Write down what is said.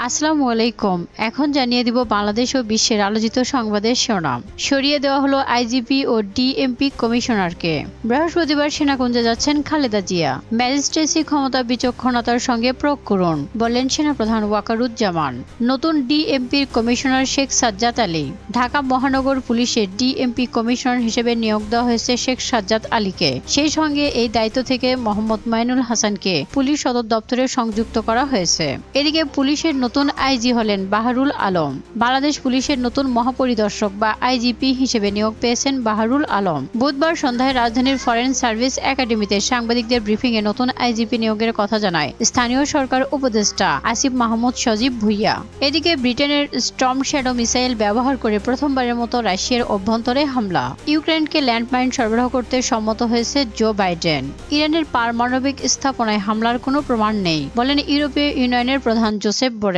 আসসালামু আলাইকুম। এখন জানিয়ে দিব বাংলাদেশ ও বিশ্বের আলোচিত সংবাদের শিরোনাম। সরিয়ে দেওয়া হলো আইজিপি ও ডিএমপি কমিশনারকে। বৃহস্পতিবার সেনাকুঞ্জে যাচ্ছেন খালেদা জিয়া। ম্যাজিস্ট্রেসি ক্ষমতা বিচক্ষণতার সঙ্গে প্রয়োগ করুন, বললেন সেনাপ্রধান ওয়াকারুজ্জামান। নতুন ডিএমপির কমিশনার শেখ সাজ্জাদ আলী। ঢাকা মহানগর পুলিশের ডিএমপি কমিশনার হিসেবে নিয়োগ দেওয়া হয়েছে শেখ সাজ্জাদ আলীকে। সেই সঙ্গে এই দায়িত্ব থেকে মোহাম্মদ মাইনুল হাসানকে পুলিশ সদর দপ্তরে সংযুক্ত করা হয়েছে। এদিকে পুলিশের নতুন আইজি হলেন বাহারুল আলম। বাংলাদেশ পুলিশের নতুন মহাপরিদর্শক বা আইজিপি হিসেবে নিয়োগ পেয়েছেন বাহারুল আলম। বুধবার সন্ধ্যায় রাজধানীর ফরেন সার্ভিস একাডেমিতে সাংবাদিকদের ব্রিফিংয়ে নতুন আইজিপি নিয়োগের কথা জানায় স্থানীয় সরকার উপদেষ্টা আসিফ মাহমুদ সজীব ভুইয়া। এদিকে ব্রিটেনের স্টর্ম শ্যাডো মিসাইল ব্যবহার করে প্রথমবারের মতো রাশিয়ার অভ্যন্তরে হামলা। ইউক্রেনকে ল্যান্ডমাইন সরবরাহ করতে সম্মত হয়েছে জো বাইডেন। ইরানের পারমাণবিক স্থাপনায় হামলার কোনো প্রমাণ নেই, বলেন ইউরোপীয় ইউনিয়নের প্রধান জোসেফ বোরেল।